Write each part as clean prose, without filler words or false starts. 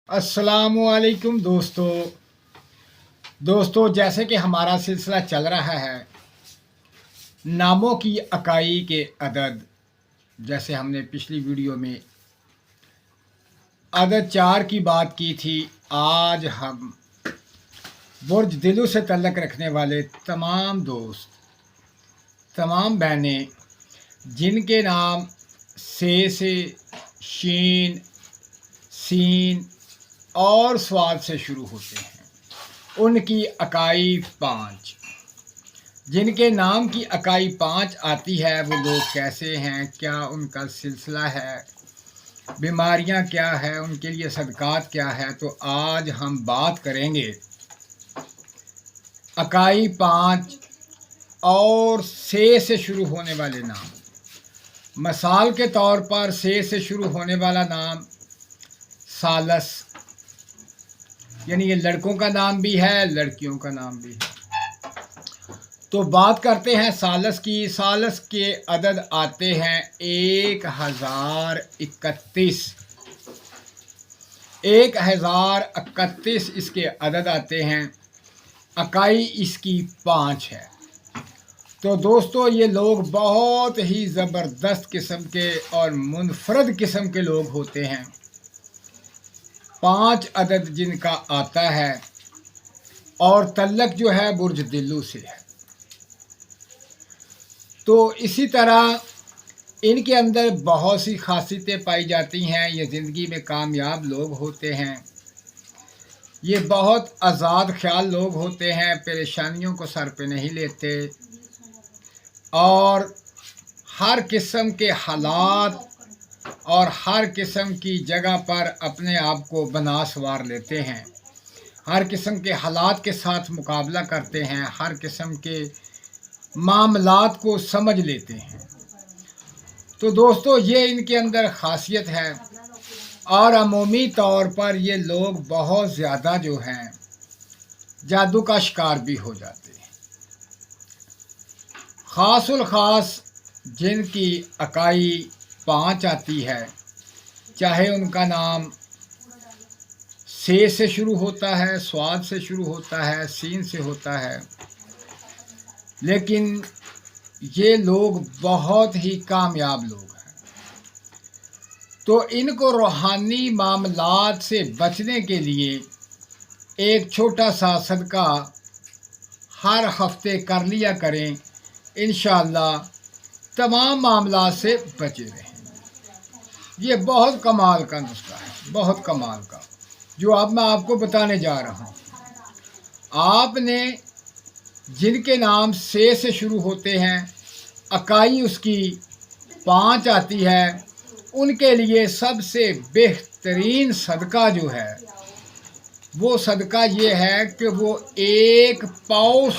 अस्सलामुअलैकुम दोस्तों जैसे कि हमारा सिलसिला चल रहा है नामों की इकाई के अदद। जैसे हमने पिछली वीडियो में अदद 4 की बात की थी। आज हम बुर्ज दिलू से तल्लक रखने वाले तमाम दोस्त, तमाम बहनें जिनके नाम से शीन, सीन और स्वाद से शुरू होते हैं, उनकी इकाई 5। जिनके नाम की इकाई 5 आती है वो लोग कैसे हैं, क्या उनका सिलसिला है, बीमारियां क्या है, उनके लिए सदकात क्या है। तो आज हम बात करेंगे इकाई 5 और से शुरू होने वाले नाम। मिसाल के तौर पर से शुरू होने वाला नाम सालस, यानी ये लड़कों का नाम भी है, लड़कियों का नाम भी है। तो बात करते हैं सालस की। सालस के अदद आते हैं 1031। 1031 इसके अदद आते हैं। इकाई इसकी 5 है। तो दोस्तों ये लोग बहुत ही ज़बरदस्त किस्म के और मुनफरद किस्म के लोग होते हैं। 5 अदद जिनका आता है और तल्लक जो है बुर्ज दिल्लू से है। तो इसी तरह इनके अंदर बहुत सी खासियतें पाई जाती हैं। ये ज़िंदगी में कामयाब लोग होते हैं। ये बहुत आज़ाद ख्याल लोग होते हैं, परेशानियों को सर पे नहीं लेते और हर किस्म के हालात और हर किस्म की जगह पर अपने आप को बना संवार लेते हैं। हर किस्म के हालात के साथ मुकाबला करते हैं, हर किस्म के मामलात को समझ लेते हैं। तो दोस्तों ये इनके अंदर खासियत है और अमूमी तौर पर ये लोग बहुत ज़्यादा जो हैं जादू का शिकार भी हो जाते हैं। ख़ासुल ख़ास जिनकी इकाई 5 आती है, चाहे उनका नाम से शुरू होता है, स्वाद से शुरू होता है, सीन से होता है, लेकिन ये लोग बहुत ही कामयाब लोग हैं। तो इनको रूहानी मामलात से बचने के लिए एक छोटा सा सदका हर हफ्ते कर लिया करें, इंशाअल्लाह तमाम मामलात से बचे रहें। ये बहुत कमाल का नुस्खा है, बहुत कमाल का, जो अब मैं आपको बताने जा रहा हूँ। आपने जिनके नाम से शुरू होते हैं, इकाई उसकी 5 आती है, उनके लिए सबसे बेहतरीन सदका जो है वो सदका ये है कि वो 1 पाव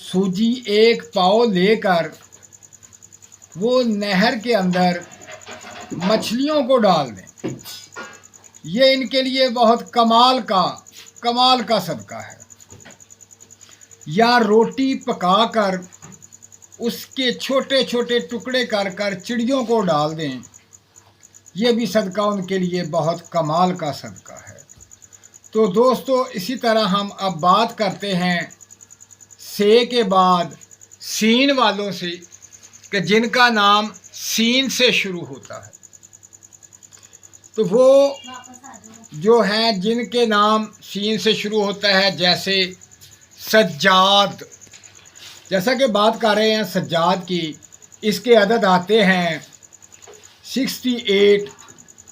सूजी 1 पाव लेकर वो नहर के अंदर मछलियों को डाल दें। ये इनके लिए बहुत कमाल का सदका है। या रोटी पकाकर उसके छोटे छोटे टुकड़े कर कर चिड़ियों को डाल दें, ये भी सदका उनके लिए बहुत कमाल का सदका है। तो दोस्तों इसी तरह हम अब बात करते हैं से के बाद सीन वालों से, कि जिनका नाम सीन से शुरू होता है। तो वो जो हैं जिनके नाम सीन से शुरू होता है, जैसे सज्जाद, जैसा कि बात कर रहे हैं सज्जाद की, इसके अदद आते हैं 68,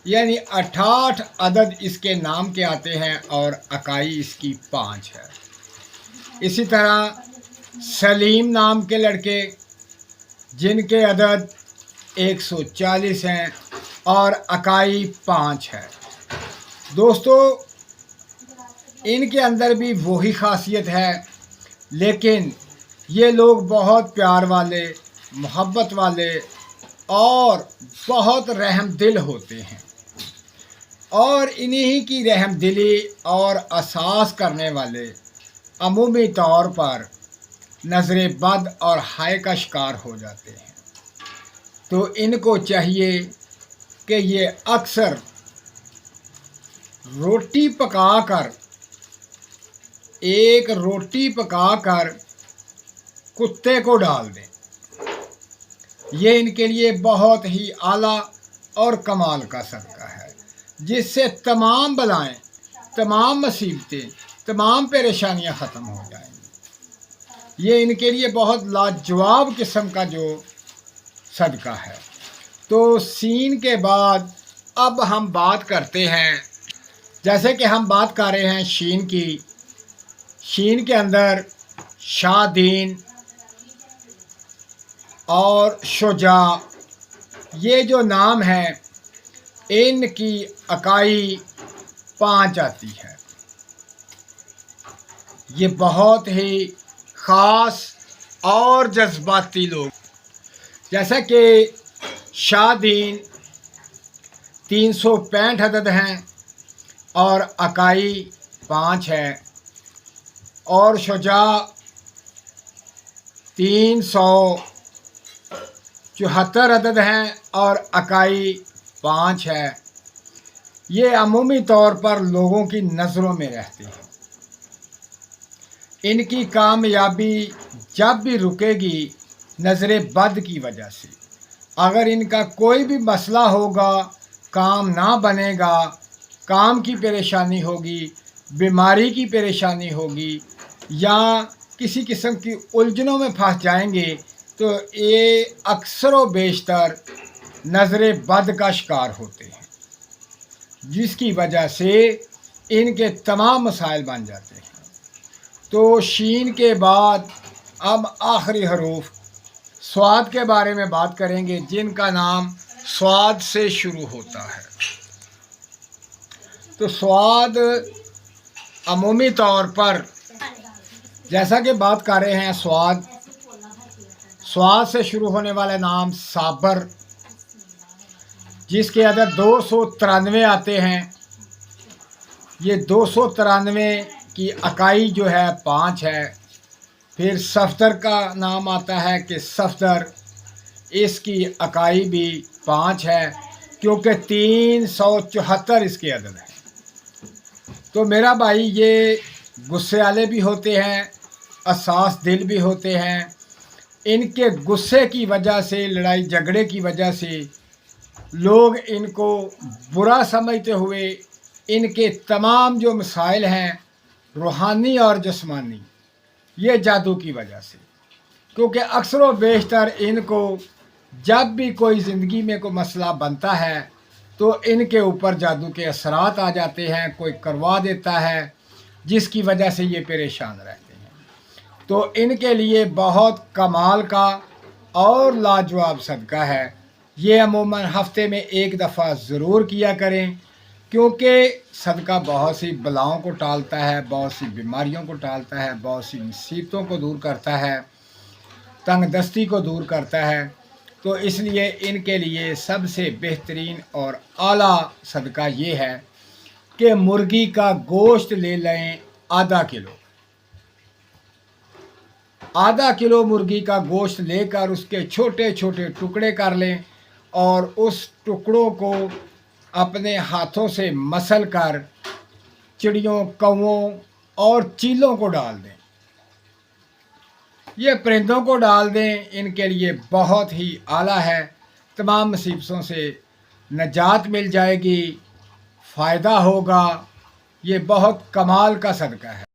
यानी 68 अदद इसके नाम के आते हैं और इकाई इसकी 5 है। इसी तरह सलीम नाम के लड़के जिनके अदद 140 हैं और इकाई 5 है। दोस्तों इनके अंदर भी वही खासियत है, लेकिन ये लोग बहुत प्यार वाले, मोहब्बत वाले और बहुत रहम दिल होते हैं। और इन्हीं की रहम दिली और एहसास करने वाले अमूमी तौर पर नज़र बद और हाय का शिकार हो जाते हैं। तो इनको चाहिए कि ये अक्सर रोटी पकाकर एक रोटी पकाकर कुत्ते को डाल दें, ये इनके लिए बहुत ही आला और कमाल का सदका है, जिससे तमाम बलाएं, तमाम मुसीबतें, तमाम परेशानियां ख़त्म हो जाएंगी। ये इनके लिए बहुत लाजवाब किस्म का जो सदका है। तो सीन के बाद अब हम बात करते हैं, जैसे कि हम बात कर रहे हैं शीन की। शीन के अंदर शादीन और शुजा, ये जो नाम है इनकी अकाई 5 आती है। ये बहुत ही ख़ास और जज्बाती लोग, जैसा कि शादीन 365 अदद हैं और अकाई 5 है, और शुजा 374 अदद हैं और अकाई 5 है। ये अमूमी तौर पर लोगों की नज़रों में रहते हैं। इनकी कामयाबी जब भी रुकेगी नज़र बद की वजह से। अगर इनका कोई भी मसला होगा, काम ना बनेगा, काम की परेशानी होगी, बीमारी की परेशानी होगी, या किसी किस्म की उलझनों में फंस जाएंगे, तो ये अक्सर व बेशतर नज़र बद का शिकार होते हैं, जिसकी वजह से इनके तमाम मसाइल बन जाते हैं। तो शीन के बाद अब आखिरी हरूफ स्वाद के बारे में बात करेंगे, जिनका नाम स्वाद से शुरू होता है। तो स्वाद अमूमी तौर पर, जैसा कि बात कर रहे हैं स्वाद से शुरू होने वाले नाम साबर, जिसके अदद 293 आते हैं। ये 293 की अकाई जो है 5 है। फिर सफदर का नाम आता है कि सफदर, इसकी अकाई भी 5 है, क्योंकि 374 इसके अदद हैं। तो मेरा भाई, ये गुस्से वाले भी होते हैं, हसास दिल भी होते हैं। इनके गुस्से की वजह से, लड़ाई झगड़े की वजह से लोग इनको बुरा समझते हुए इनके तमाम जो मसाइल हैं रूहानी और जिस्मानी, ये जादू की वजह से, क्योंकि अक्सर व बेशतर इनको जब भी कोई ज़िंदगी में कोई मसला बनता है तो इनके ऊपर जादू के असरात आ जाते हैं, कोई करवा देता है, जिसकी वजह से ये परेशान रहते हैं। तो इनके लिए बहुत कमाल का और लाजवाब सदका है। ये अमूमन हफ्ते में एक दफ़ा ज़रूर किया करें, क्योंकि सदका बहुत सी बलाओं को टालता है, बहुत सी बीमारियों को टालता है, बहुत सी मुसीबतों को दूर करता है, तंगदस्ती को दूर करता है। तो इसलिए इनके लिए सबसे बेहतरीन और आला सदका ये है कि मुर्गी का गोश्त ले लें आधा किलो मुर्गी का गोश्त लेकर उसके छोटे छोटे टुकड़े कर लें, और उस टुकड़ों को अपने हाथों से मसल कर चिड़ियों, कौवों और चीलों को डाल दें। ये परिंदों को डाल दें, इनके लिए बहुत ही आला है। तमाम मुसीबतों से नजात मिल जाएगी, फ़ायदा होगा। ये बहुत कमाल का सदका है।